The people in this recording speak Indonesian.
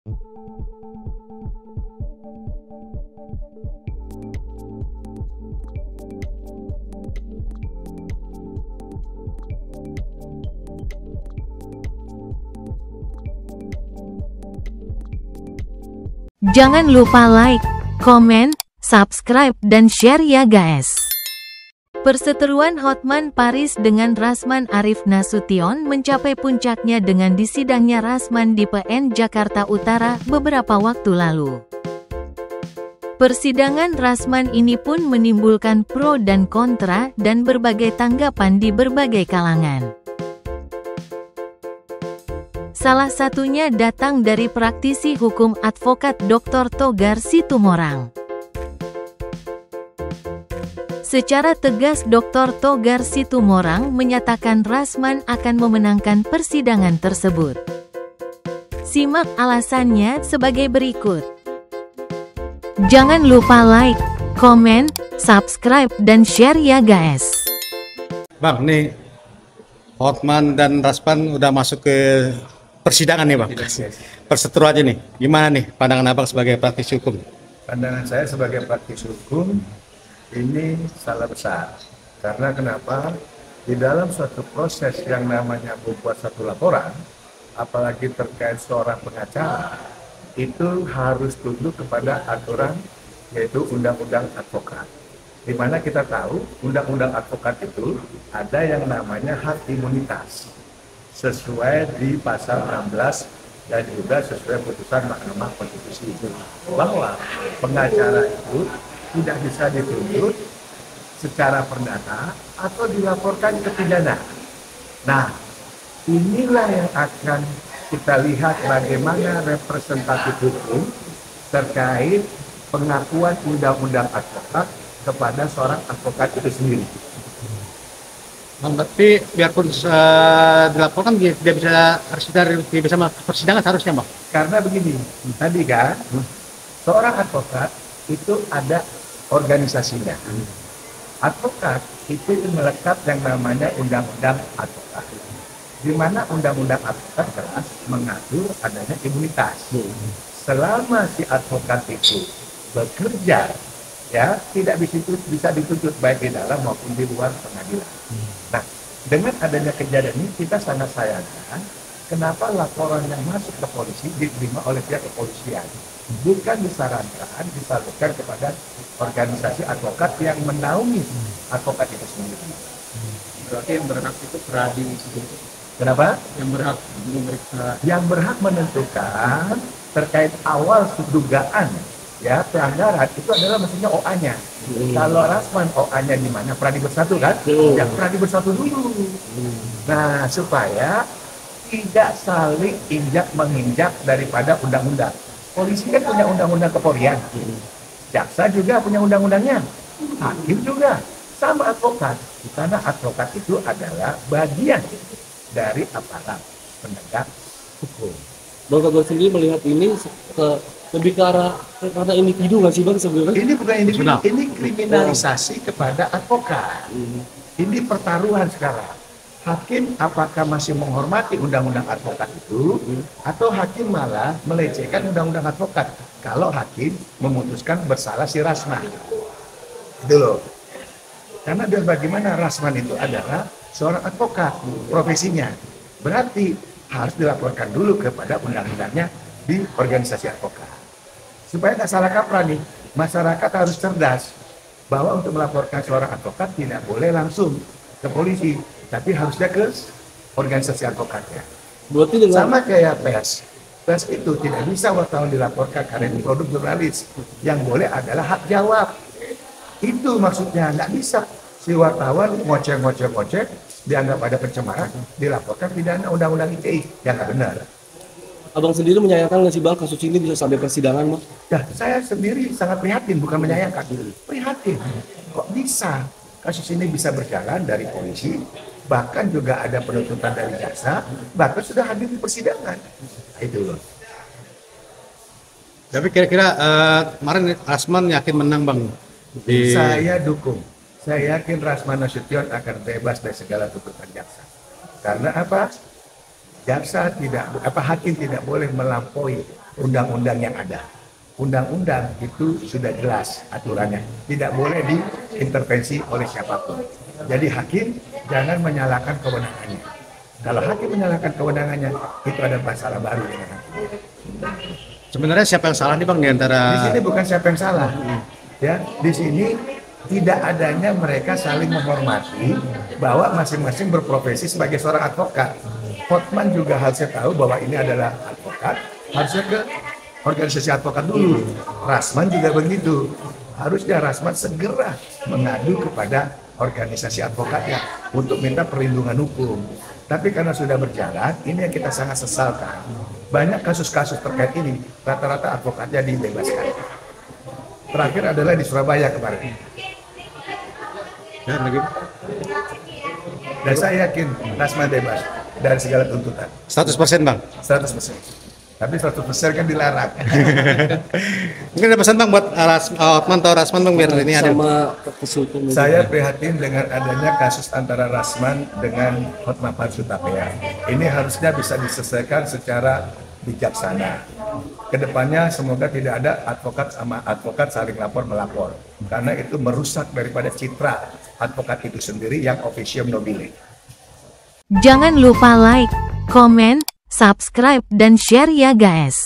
Jangan lupa like, komen, subscribe, dan share ya guys. Perseteruan Hotman Paris dengan Rasman Arif Nasution mencapai puncaknya dengan disidangnya Rasman di PN Jakarta Utara beberapa waktu lalu. Persidangan Rasman ini pun menimbulkan pro dan kontra dan berbagai tanggapan di berbagai kalangan. Salah satunya datang dari praktisi hukum advokat Dr. Togar Situmorang. Secara tegas Dr. Togar Situmorang menyatakan Rasman akan memenangkan persidangan tersebut. Simak alasannya sebagai berikut. Jangan lupa like, komen, subscribe, dan share ya guys. Bang, nih Hotman dan Rasman udah masuk ke persidangan nih Bang. Perseteruannya nih, gimana nih pandangan Abang sebagai praktisi hukum? Pandangan saya sebagai praktisi hukum, ini salah besar. Karena kenapa? Di dalam suatu proses yang namanya membuat satu laporan, apalagi terkait seorang pengacara, itu harus tunduk kepada aturan, yaitu Undang-Undang Advokat. Di mana kita tahu, Undang-Undang Advokat itu ada yang namanya hak imunitas, sesuai di pasal 16 dan juga sesuai putusan Mahkamah Konstitusi itu, bahwa pengacara itu tidak bisa dituntut secara perdata atau dilaporkan ke pidana. Nah, inilah yang akan kita lihat bagaimana representatif hukum terkait pengakuan undang-undang advokat kepada seorang advokat itu sendiri. Bang, berarti biarpun dilaporkan dia bisa masuk persidangan harusnya Bang? Karena begini, tadi kan seorang advokat itu ada organisasinya. Advokat itu melekat yang namanya undang-undang advokat, di mana undang-undang advokat jelas mengatur adanya imunitas. Selama si advokat itu bekerja, ya tidak bisa dituntut baik di dalam maupun di luar pengadilan. Nah, dengan adanya kejadian ini kita sangat sayangkan kenapa laporan yang masuk ke polisi diterima oleh pihak kepolisian, bukan disarankan disalurkan kepada organisasi advokat yang menaungi advokat itu sendiri. Berarti yang berhak itu Pradi. Kenapa? Yang berhak menentukan terkait awal dugaan ya pelanggaran itu adalah mestinya OA-nya. Kalau Rasman OA-nya di mana? Pradi Bersatu kan? Yang Pradi Bersatu dulu. Nah, supaya tidak saling injak menginjak daripada undang-undang. Polisi kan punya undang-undang kepolisian. Jaksa juga punya undang-undangnya. Hakim juga. Sama advokat. Karena advokat itu adalah bagian dari aparat penegak hukum. Bang Togar sendiri melihat ini lebih ke arah karena individu nggak sih Bang sebenarnya? Ini bukan individu, ini kriminalisasi kepada advokat. Ini pertaruhan sekarang. Hakim apakah masih menghormati undang-undang advokat itu, atau hakim malah melecehkan undang-undang advokat kalau hakim memutuskan bersalah si Rasman. Itu loh. Karena biar bagaimana Rasman itu adalah seorang advokat profesinya. Berarti harus dilaporkan dulu kepada undang-undangnya di organisasi advokat. Supaya nggak salah kaprah nih, masyarakat harus cerdas bahwa untuk melaporkan seorang advokat tidak boleh langsung ke polisi, tapi harusnya ke organisasi advokatnya. Berarti dengan sama kayak pers. Pers itu tidak bisa wartawan dilaporkan karena ini produk jurnalis. Yang boleh adalah hak jawab. Itu maksudnya, nggak bisa si wartawan ngoceh dianggap ada pencemaran, dilaporkan pidana undang-undang ITE yang nggak benar. Abang sendiri menyayangkan nggak sih Bang kasus ini bisa sampai persidangan Bang? Ya, saya sendiri sangat prihatin, bukan menyayangkan. Prihatin, kok bisa kasus ini bisa berjalan dari polisi, bahkan juga ada penuntutan dari jaksa, bahkan sudah hadir di persidangan. Itu loh. Tapi kira-kira kemarin Rasman yakin menang Bang? Saya dukung. Saya yakin Rasman Nasution akan bebas dari segala tuntutan jaksa. Karena apa? Jaksa hakim tidak boleh melampaui undang-undang yang ada. Undang-undang itu sudah jelas aturannya, tidak boleh diintervensi oleh siapapun. Jadi hakim jangan menyalahkan kewenangannya. Kalau hakim menyalahkan kewenangannya, itu ada masalah baru dengan hakim. Sebenarnya siapa yang salah nih Bang di antara Di sini bukan siapa yang salah, ya. Di sini tidak adanya mereka saling menghormati bahwa masing-masing berprofesi sebagai seorang advokat. Hotman juga harusnya tahu bahwa ini adalah advokat, harusnya ke organisasi advokat dulu. Rasman juga begitu. Harusnya Rasman segera mengadu kepada organisasi advokatnya untuk minta perlindungan hukum. Tapi karena sudah berjalan, ini yang kita sangat sesalkan. Banyak kasus-kasus terkait ini, rata-rata advokatnya dibebaskan. Terakhir adalah di Surabaya kemarin. ya, lagi? Dan saya yakin Rasman bebas dari segala tuntutan. 100% Bang. 100%. Tapi 100% kan dilarang. Mungkin ada pesan Bang buat Hotman atau Rasman Bang biar ini ada. Sama kasus hukum. Saya prihatin dengan adanya kasus antara Rasman dengan Hotman Paris Hutapea. Ini harusnya bisa diselesaikan secara bijaksana. Kedepannya semoga tidak ada advokat sama advokat saling lapor melapor, karena itu merusak daripada citra advokat itu sendiri yang officium nobile. Jangan lupa like, komen, subscribe dan share ya guys.